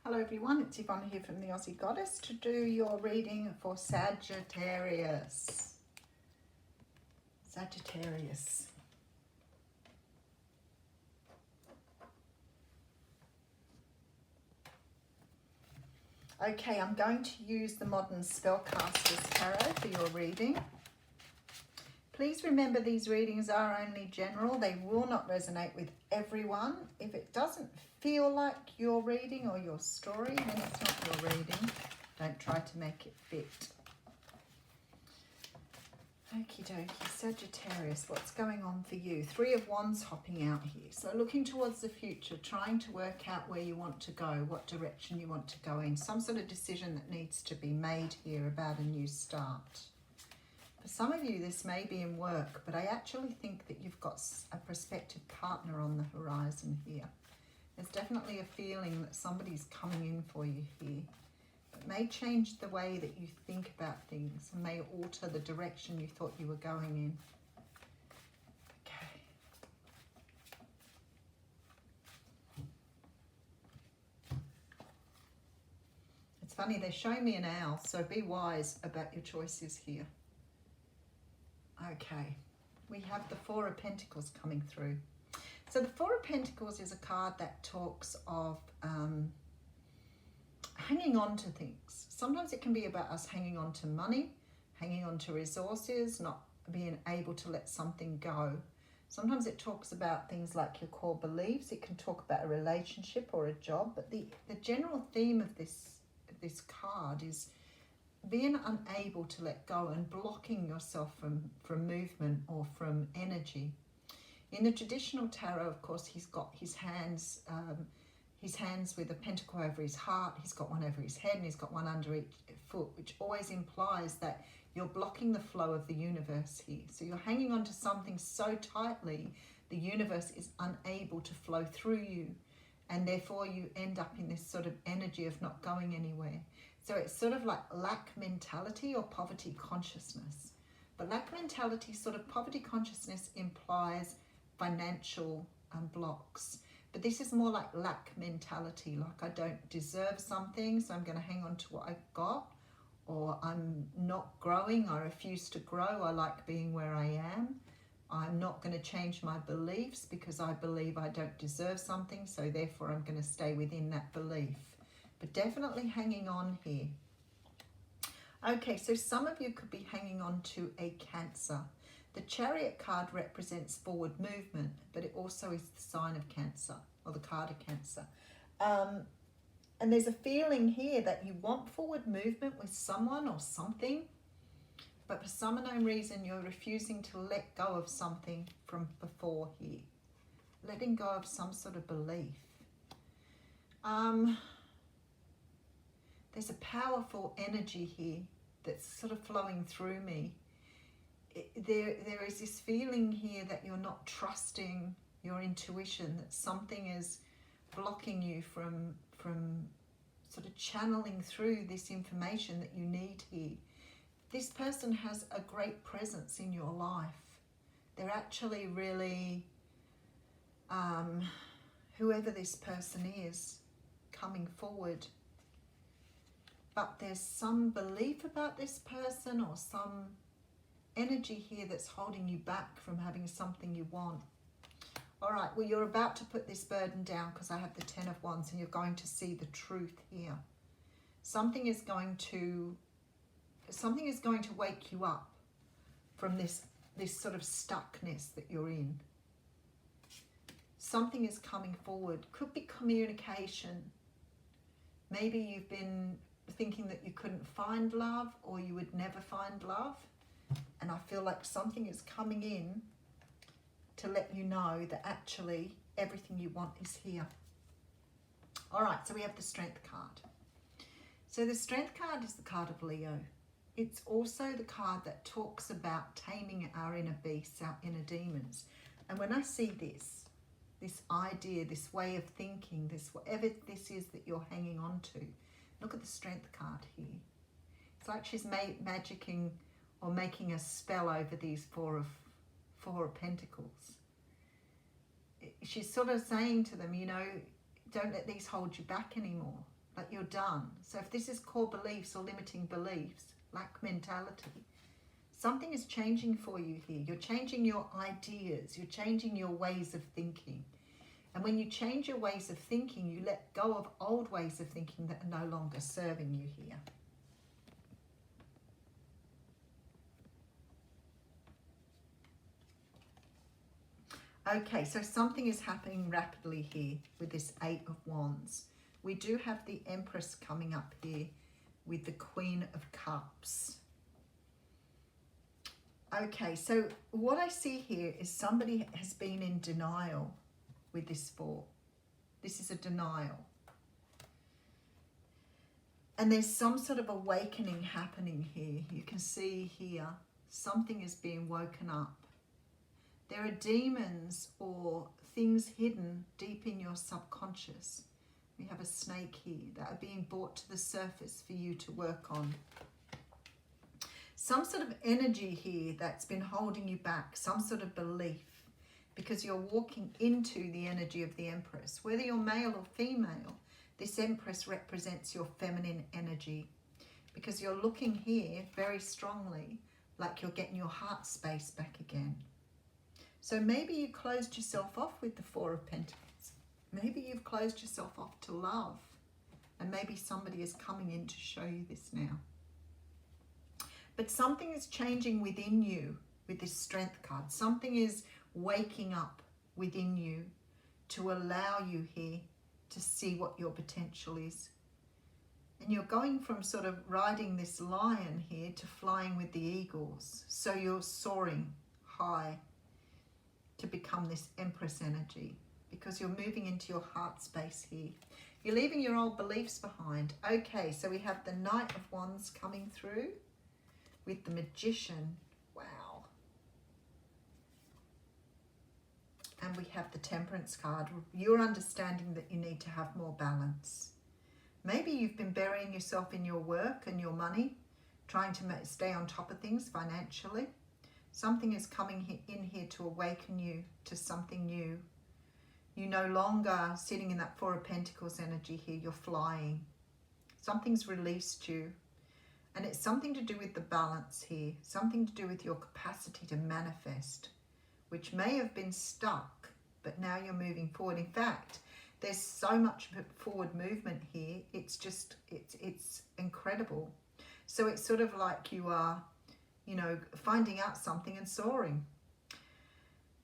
Hello everyone, it's Yvonne here from the Aussie Goddess to do your reading for Sagittarius. Sagittarius. Okay, I'm going to use the Modern Spellcasters Tarot for your reading. Please remember these readings are only general. They will not resonate with everyone. If it doesn't feel like your reading or your story, then it's not your reading. Don't try to make it fit. Okie dokie, Sagittarius, what's going on for you? Three of Wands hopping out here. So looking towards the future, trying to work out where you want to go, what direction you want to go in. Some sort of decision that needs to be made here about a new start. For some of you, this may be in work, but I actually think that you've got a prospective partner on the horizon here. There's definitely a feeling that somebody's coming in for you here. It may change the way that you think about things and may alter the direction you thought you were going in. Okay. It's funny, they're showing me an owl, so be wise about your choices here. Okay, we have the Four of Pentacles coming through. So the Four of Pentacles is a card that talks of hanging on to things. Sometimes it can be about us hanging on to money, hanging on to resources, not being able to let something go. Sometimes it talks about things like your core beliefs. It can talk about a relationship or a job, but the general theme of this card is being unable to let go and blocking yourself from movement or from energy. In the traditional tarot, of course, he's got his hands with a pentacle over his heart, he's got one over his head, and he's got one under each foot, which always implies that you're blocking the flow of the universe here. So you're hanging on to something so tightly, the universe is unable to flow through you, and therefore you end up in this sort of energy of not going anywhere. So it's sort of like lack mentality or poverty consciousness. But lack mentality, sort of poverty consciousness, implies financial blocks. But this is more like lack mentality, like I don't deserve something, so I'm going to hang on to what I've got. Or I'm not growing, I refuse to grow, I like being where I am. I'm not going to change my beliefs because I believe I don't deserve something, so therefore I'm going to stay within that belief. But definitely hanging on here. Okay, so some of you could be hanging on to a Cancer. The Chariot card represents forward movement, but it also is the sign of Cancer, or the card of Cancer. And there's a feeling here that you want forward movement with someone or something, but for some unknown reason you're refusing to let go of something from before here. Letting go of some sort of belief. There's a powerful energy here that's sort of flowing through me. There is this feeling here that you're not trusting your intuition, that something is blocking you from sort of channeling through this information that you need here. This person has a great presence in your life. They're actually really, whoever this person is, coming forward. But there's some belief about this person or some energy here that's holding you back from having something you want. All right, well, you're about to put this burden down because I have the Ten of Wands, and you're going to see the truth here. Something is going to wake you up from this sort of stuckness that you're in. Something is coming forward. Could be communication. Maybe you've been thinking that you couldn't find love or you would never find love. And I feel like something is coming in to let you know that actually everything you want is here. All right, so we have the Strength card. So the Strength card is the card of Leo. It's also the card that talks about taming our inner beasts, our inner demons. And when I see this idea, this way of thinking, this whatever this is that you're hanging on to, look at the Strength card here. It's like she's magicking or making a spell over these Four of Pentacles. She's sort of saying to them, you know, don't let these hold you back anymore. like you're done. So if this is core beliefs or limiting beliefs, lack mentality, something is changing for you here. You're changing your ideas. You're changing your ways of thinking. And when you change your ways of thinking, you let go of old ways of thinking that are no longer serving you here. Okay, so something is happening rapidly here with this Eight of Wands. We do have the Empress coming up here with the Queen of Cups. Okay, so what I see here is somebody has been in denial with this Four. This is a denial. And there's some sort of awakening happening here. You can see here, something is being woken up. There are demons or things hidden deep in your subconscious. We have a snake here that are being brought to the surface for you to work on. Some sort of energy here that's been holding you back, some sort of belief, because you're walking into the energy of the Empress. Whether you're male or female, this Empress represents your feminine energy, because you're looking here very strongly like you're getting your heart space back again. So maybe you closed yourself off with the Four of Pentacles. Maybe you've closed yourself off to love. And maybe somebody is coming in to show you this now. But something is changing within you with this Strength card. Something is waking up within you to allow you here to see what your potential is. And you're going from sort of riding this lion here to flying with the eagles. So you're soaring high to become this Empress energy, because you're moving into your heart space here. You're leaving your old beliefs behind. Okay, so we have the Knight of Wands coming through with the Magician. Wow. And we have the Temperance card. You're understanding that you need to have more balance. Maybe you've been burying yourself in your work and your money, trying to stay on top of things financially. Something is coming in here to awaken you to something new. You're no longer sitting in that Four of Pentacles energy here. You're flying. Something's released you. And it's something to do with the balance here. Something to do with your capacity to manifest, which may have been stuck, but now you're moving forward. In fact, there's so much forward movement here. It's just, it's incredible. So it's sort of like you are, you know, finding out something and soaring.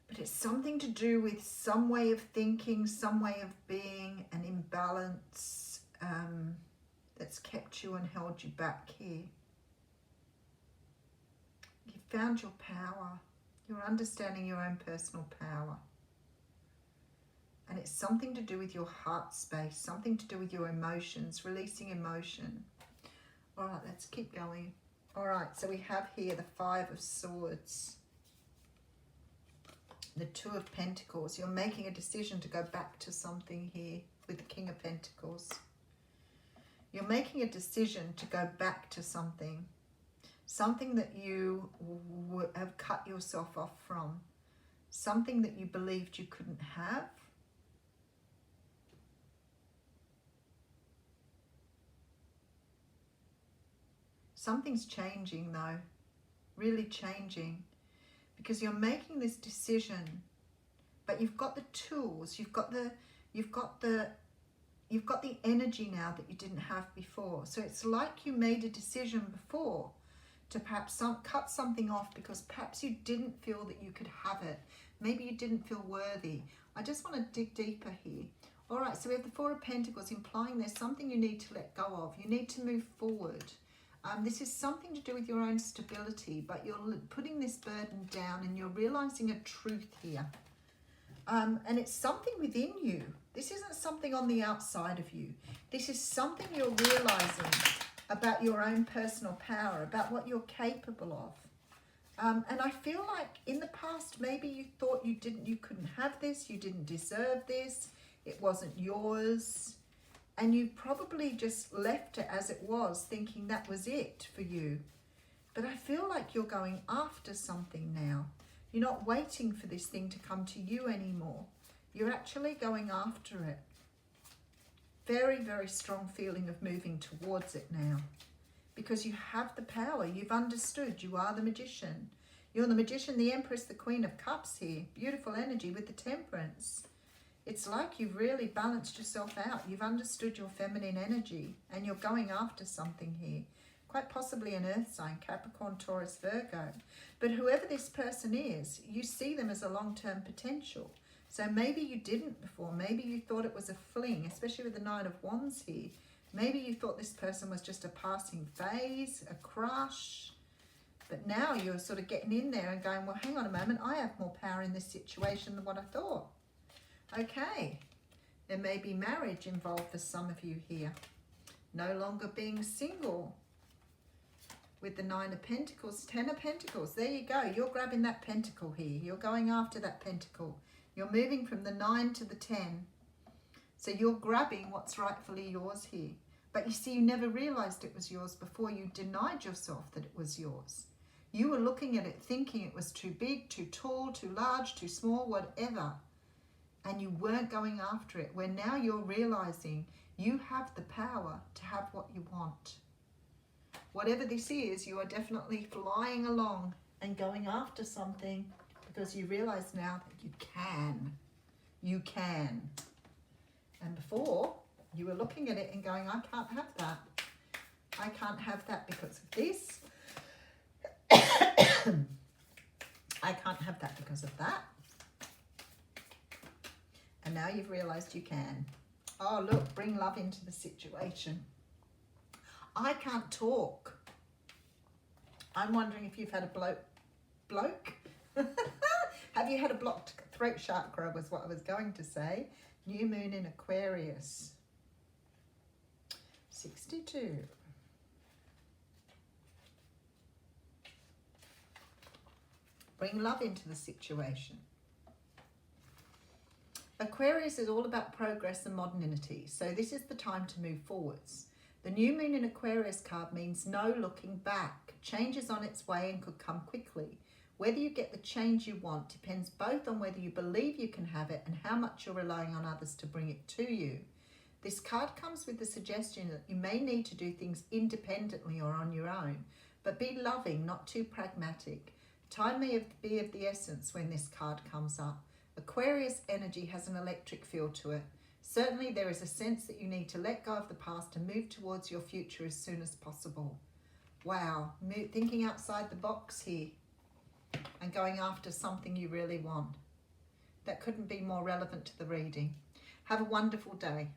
But it's something to do with some way of thinking, some way of being, an imbalance that's kept you and held you back here. You've found your power. You're understanding your own personal power. And it's something to do with your heart space, something to do with your emotions, releasing emotion. All right, let's keep going. All right, so we have here the Five of Swords, the Two of Pentacles. You're making a decision to go back to something here with the King of Pentacles. You're making a decision to go back to something that you have cut yourself off from, something that you believed you couldn't have. Something's changing though, really changing, because you're making this decision, but you've got the tools, you've got the energy now that you didn't have before. So it's like you made a decision before to perhaps cut something off because perhaps you didn't feel that you could have it. Maybe you didn't feel worthy. I just want to dig deeper here. All right, so we have the Four of Pentacles, implying there's something you need to let go of. You need to move forward. This is something to do with your own stability, but you're putting this burden down and you're realizing a truth here. And it's something within you. This isn't something on the outside of you. This is something you're realizing about your own personal power, about what you're capable of. And I feel like in the past, maybe you thought you couldn't have this, you didn't deserve this, it wasn't yours. And you probably just left it as it was, thinking that was it for you. But I feel like you're going after something now. You're not waiting for this thing to come to you anymore. You're actually going after it. very, very strong feeling of moving towards it now. Because you have the power. You've understood. You are the magician. You're the magician, the Empress, the Queen of Cups here. Beautiful energy with the Temperance. It's like you've really balanced yourself out. You've understood your feminine energy and you're going after something here. Quite possibly an earth sign, Capricorn, Taurus, Virgo. But whoever this person is, you see them as a long-term potential. So maybe you didn't before. Maybe you thought it was a fling, especially with the Nine of Wands here. Maybe you thought this person was just a passing phase, a crush. But now you're sort of getting in there and going, well, hang on a moment. I have more power in this situation than what I thought. Okay. There may be marriage involved for some of you here. No longer being single. With the Nine of Pentacles, Ten of Pentacles. There you go. You're grabbing that pentacle here. You're going after that pentacle. You're moving from the 9 to the 10. So you're grabbing what's rightfully yours here. But you see, you never realized it was yours before you denied yourself that it was yours. You were looking at it thinking it was too big, too tall, too large, too small, whatever. And you weren't going after it. Where now you're realizing you have the power to have what you want. Whatever this is, you are definitely flying along and going after something because you realize now that you can. You can. And before, you were looking at it and going, I can't have that. I can't have that because of this. I can't have that because of that. And now you've realized you can. Oh, look, bring love into the situation. I can't talk. I'm wondering if you've had a bloke? Have you had a blocked throat chakra was what I was going to say. New moon in Aquarius. 62. Bring love into the situation. Aquarius is all about progress and modernity. So this is the time to move forwards. The new moon in Aquarius card means no looking back. Change is on its way and could come quickly. Whether you get the change you want depends both on whether you believe you can have it and how much you're relying on others to bring it to you. This card comes with the suggestion that you may need to do things independently or on your own, but be loving, not too pragmatic. Time may be of the essence when this card comes up. Aquarius energy has an electric feel to it. Certainly there is a sense that you need to let go of the past and move towards your future as soon as possible. Wow, thinking outside the box here and going after something you really want. That couldn't be more relevant to the reading. Have a wonderful day.